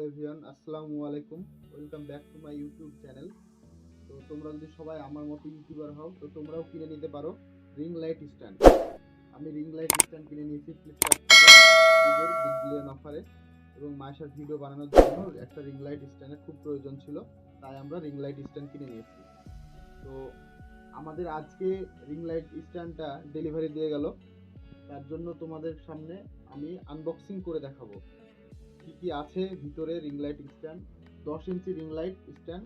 Everyone, আসসালামু আলাইকুম। Welcome back to my YouTube channel. তো তোমরা যদি সবাই আমার মতো ইউটিউবার হও তো তোমরাও কিনে নিতে পারো রিং লাইট স্ট্যান্ড। আমি রিং লাইট স্ট্যান্ড কিনে নিয়েছি ফ্লিপকার্ট থেকে ঈদের বিগ বিলিয়ন অফারে, এবং মায়ের ভিডিও বানানোর জন্য একটা রিং লাইট স্ট্যান্ডের খুব প্রয়োজন ছিল, তাই আমরা রিং লাইট স্ট্যান্ড কিনে নিয়েছি। তো আমাদের আজকে রিং লাইট স্ট্যান্ডটা ডেলিভারি দিয়ে গেল, তার জন্য তোমাদের সামনে আমি আনবক্সিং করে দেখাবো কি কি আছে ভিতরে। রিং লাইট স্ট্যান্ড 10 ইঞ্চি ring light stand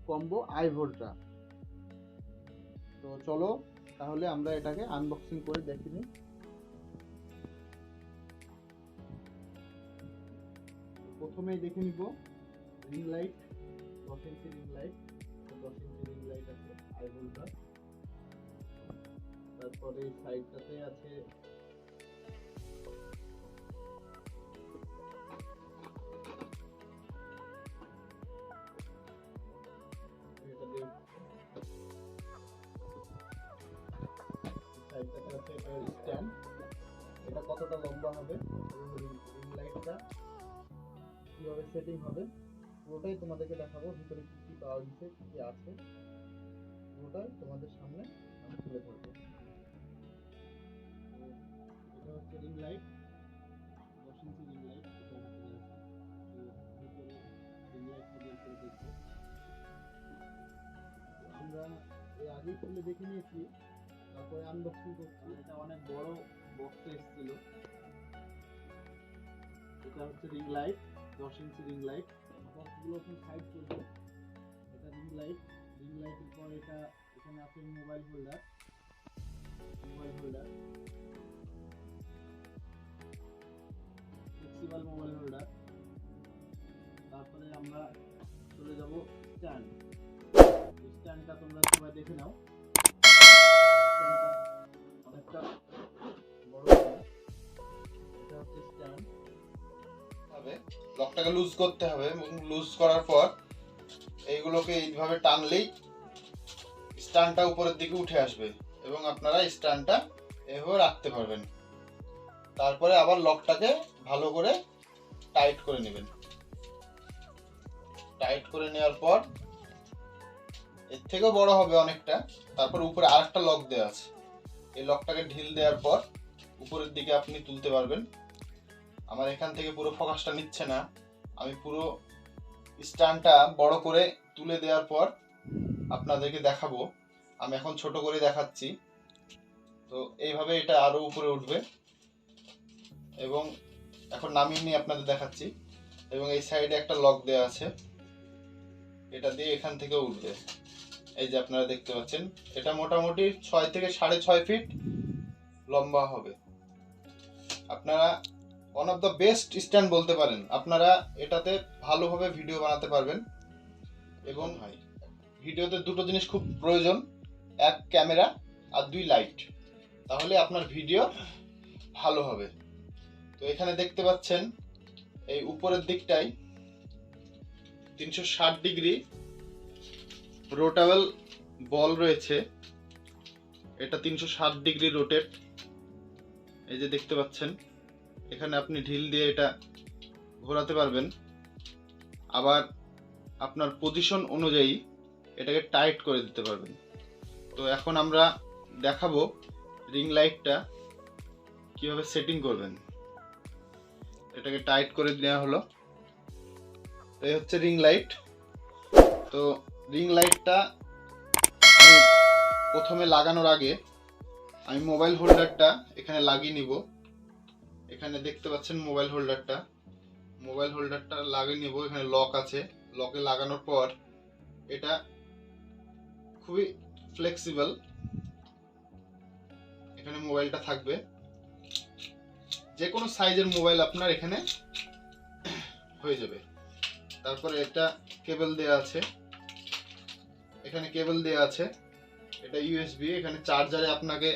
combo i-voltra। তো চলো তাহলে আমরা এটাকে আনবক্সিং করে দেখে নিই। প্রথমেই দেখে নিব রিং লাইট, 10 ইঞ্চি রিং লাইট। 10 ইঞ্চি রিং লাইট আছে i-voltra। তারপরে সাইডটাতে আছে স্ট্যান্ড, এটা কতটা লম্বা হবে এবং রিং লাইটটা কিভাবে সেটিং হবে পুরোটাই তোমাদেরকে দেখাবো। ভিতরে কি কি পাওয়া গেছে, কি কি আছে পুরোটাই তোমাদের সামনে আমি তুলে ধরবো। এটা হচ্ছে রিং লাইট, 10 ইঞ্চি রিং লাইট। এটা ভিতরে রিং লাইটটা বের করে দেখবো। আমরা এর আগেই খুলে দেখে নিয়েছি, তারপরে আনবক্সিং করছি। এটা অনেক বড় বক্সে এসেছিল। এটা হচ্ছে রিং লাইট, 10 ইঞ্চি রিং লাইট। বক্সগুলো এখন সাইড করবো। এটা রিং লাইট, রিং লাইটের পর এটা এখানে আছে mobile holder, flexible mobile holder. তারপরে আমরা চলে যাব স্ট্যান্ডটা তোমরা সবাই দেখে নাও। স্ট্যান্ডটা অনেকটা বড়। এটা হচ্ছে স্ট্যান্ড। লকটাকে লুজ করতে হবে এবং লুজ করার পর এইগুলোকে এইভাবে টানলেই স্ট্যান্ডটা উপরের দিকে উঠে আসবে এবং আপনারা স্ট্যান্ডটা এভাবে রাখতে পারবেন। তারপরে আবার লকটাকে ভালো করে টাইট করে নেবেন। টাইট করে নেওয়ার পর এর থেকেও বড় হবে অনেকটা। তারপর উপরে আরেকটা লক দেওয়া আছে, এই লকটাকে ঢিল দেওয়ার পর উপরের দিকে আপনি তুলতে পারবেন। আমার এখান থেকে পুরো ফোকাসটা নিচ্ছে না, আমি পুরো স্ট্যান্ডটা বড় করে তুলে দেওয়ার পর আপনাদেরকে দেখাবো। আমি এখন ছোট করে দেখাচ্ছি। তো এইভাবে এটা আরো উপরে উঠবে এবং এখন নামিয়ে নিয়ে আপনাদের দেখাচ্ছি। এবং এই সাইডে একটা লক দেওয়া আছে, এটা দিয়ে এখান থেকে উঠবে। এই যে আপনারা দেখতে পাচ্ছেন, এটা মোটামুটি 6 থেকে 6.5 ফিট লম্বা হবে। আপনারা one of the best stand বলতে পারেন। আপনারা এটাতে ভালোভাবে ভিডিও বানাতে পারবেন। এবং ভিডিওতে দুটো জিনিস খুব প্রয়োজন, এক ক্যামেরা আর 2 লাইট, তাহলে আপনার ভিডিও ভালো হবে। তো এখানে দেখতে পাচ্ছেন এই উপরের দিকটাই 360 ডিগ্রি রোটেবল বল রয়েছে। এটা 360 ডিগ্রি রোটেট। এই যে দেখতে পাচ্ছেন, এখানে আপনি ঢিল দিয়ে এটা ঘোরাতে পারবেন। আবার আপনার পজিশন অনুযায়ী এটাকে টাইট করে দিতে পারবেন। তো এখন আমরা দেখাবো রিং লাইটটা কিভাবে সেটিং করবেন। এটাকে টাইট করে দেওয়া হলো। এই হচ্ছে রিং লাইট। তো রিং লাইটটা আমি প্রথমে লাগানোর আগে আমি মোবাইল হোল্ডারটা এখানে লাগিয়ে নিব। এখানে দেখতে পাচ্ছেন মোবাইল হোল্ডারটা লাগিয়ে নিব। এখানে লক আছে, লকে লাগানোর পর এটা খুবই ফ্লেক্সিবল, এখানে মোবাইলটা থাকবে। যে কোনো সাইজের মোবাইল আপনার এখানে হয়ে যাবে। তারপরে একটা কেবল দেওয়া আছে, এখানে কেবল দেওয়া আছে, এটা ইউএসবি। এখানে চার্জারে আপনাকে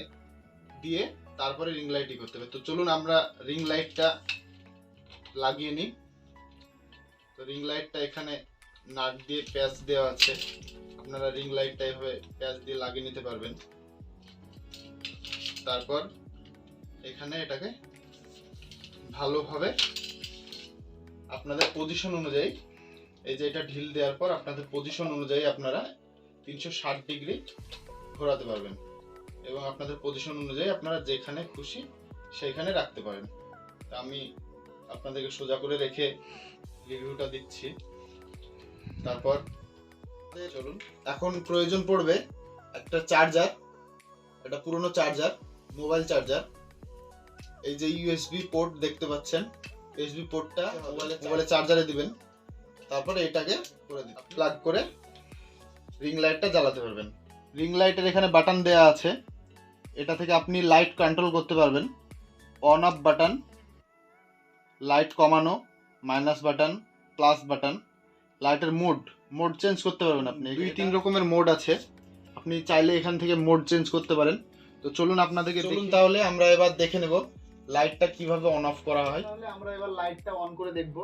দিয়ে তারপরে রিং লাইটই করতে হবে। তো চলুন আমরা রিং লাইটটা লাগিয়ে নিই। তো রিং লাইটটা এখানে নাট দিয়ে প্যাচ দেওয়া আছে, আপনারা রিং লাইটটা এভাবে প্যাচ দিয়ে লাগিয়ে নিতে পারবেন। তারপর এখানে এটাকে ভালোভাবে আপনাদের পজিশন অনুযায়ী, এই যে এটা ঢিল দেওয়ার পর আপনাদের পজিশন অনুযায়ী আপনারা 360 ডিগ্রি ঘোরাতে পারবেন এবং আপনাদের পজিশন অনুযায়ী আপনারা যেখানে খুশি সেইখানে রাখতে পারেন। তা আমি আপনাদেরকে সোজা করে রেখে রিভিউটা দিচ্ছি। তারপর চলুন, এখন প্রয়োজন পড়বে একটা চার্জার। এটা পুরনো চার্জার, মোবাইল চার্জার। এই যে ইউএসবি পোর্ট দেখতে পাচ্ছেন, ইউএসবি পোর্টটা মোবাইলে চার্জারে দিবেন। তারপরে এটাকে করে দিন, প্লাগ করে রিং লাইটটা জ্বালাতে পারবেন। রিং লাইটের এখানে বাটন দেয়া আছে, এটা থেকে আপনি লাইট কন্ট্রোল করতে পারবেন। অন অফ বাটন, লাইট কমানো, মাইনাস বাটন, প্লাস বাটন, লাইটের মোড চেঞ্জ করতে পারবেন আপনি। 2-3 রকমের মোড আছে, আপনি চাইলে এখান থেকে মোড চেঞ্জ করতে পারেন। তো চলুন আপনাদেরকে দেখুন, তাহলে আমরা এবার দেখে নেব লাইটটা কিভাবে অন অফ করা হয়। তাহলে আমরা এবার লাইটটা অন করে দেখব।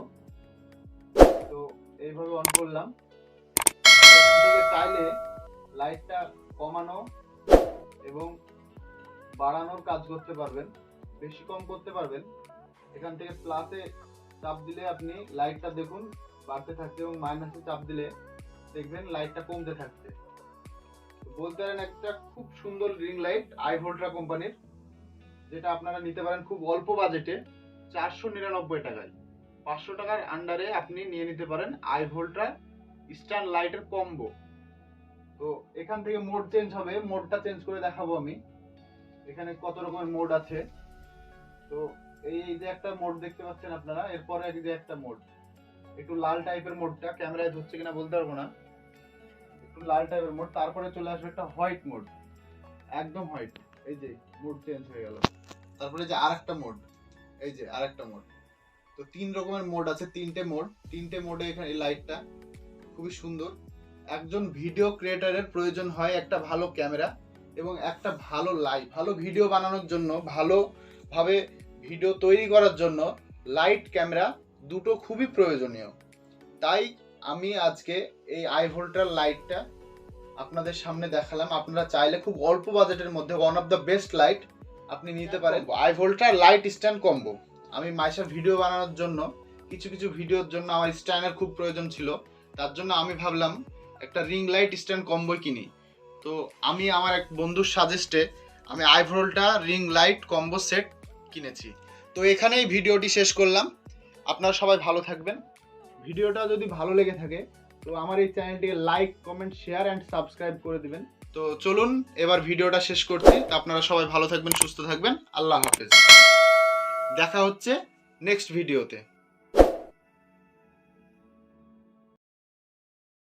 তো এইভাবে অন করলাম, এখান থেকে চাইলে লাইটটা কমানো এবং বাড়ানোর কাজ করতে পারবেন, বেশি কম করতে পারবেন। এখান থেকে প্লাসে চাপ দিলে আপনি লাইটটা দেখুন বাড়তে থাকছে এবং মাইনাসে চাপ দিলে দেখবেন লাইটটা কমতে থাকছে। বলতে পারেন একটা খুব সুন্দর রিং লাইট i-voltra কোম্পানির, যেটা আপনারা নিতে পারেন খুব অল্প বাজেটে 499 টাকায়। 500 টাকার আন্ডারে আপনি নিয়ে নিতে পারেন i-voltra স্ট্যান্ড লাইটের কম্বো। তো এখান থেকে মোড চেঞ্জ হবে, মোডটা চেঞ্জ করে দেখাবো আমি। এখানে কত রকমের মোড আছে। তো এই যে একটা মোড দেখতে পাচ্ছেন আপনারা, এরপরে এই যে একটা মোড, একটু লাল টাইপের মোডটা, ক্যামেরায় ধরছে কিনা বলতে পারবো না, একটু লাল টাইপের মোড। তারপরে চলে আসবে একটা হোয়াইট মোড, একদম হোয়াইট। এই যে মোড চেঞ্জ হয়ে গেল। তারপরে যে আরেকটা মোড, এই যে আরেকটা মোড। তো 3 রকমের মোড আছে, 3টে মোডে এখানে এই লাইটটা খুবই সুন্দর। একজন ভিডিও ক্রিয়েটরের প্রয়োজন হয় একটা ভালো ক্যামেরা এবং একটা ভালো লাইট। ভালো ভিডিও বানানোর জন্য, ভালোভাবে ভিডিও তৈরি করার জন্য লাইট ক্যামেরা দুটো খুবই প্রয়োজনীয়। তাই আমি আজকে এই i-voltra লাইটটা আপনাদের সামনে দেখালাম। আপনারা চাইলে খুব অল্প বাজেটের মধ্যে one of the best light আপনি নিতে পারেন, i-voltra লাইট স্ট্যান্ড কম্বো। আমি মাইশা ভিডিও বানানোর জন্য কিছু ভিডিওর জন্য আমার স্ট্যান্ডের খুব প্রয়োজন ছিল, তার জন্য আমি ভাবলাম একটা রিং লাইট স্ট্যান্ড কম্বো কিনি। তো আমি আমার এক বন্ধুর সাজেস্টে আমি i-voltra ring light combo set কিনেছি। তো এখানেই ভিডিওটি শেষ করলাম। আপনারা সবাই ভালো থাকবেন। ভিডিওটা যদি ভালো লেগে থাকে তো আমার এই চ্যানেলটিকে like, comment, share and subscribe করে দিবেন। তো চলুন এবার ভিডিওটা শেষ করছি। তো আপনারা সবাই ভালো থাকবেন, সুস্থ থাকবেন। আল্লাহ হাফেজ। দেখা হচ্ছে নেক্সট ভিডিওতে।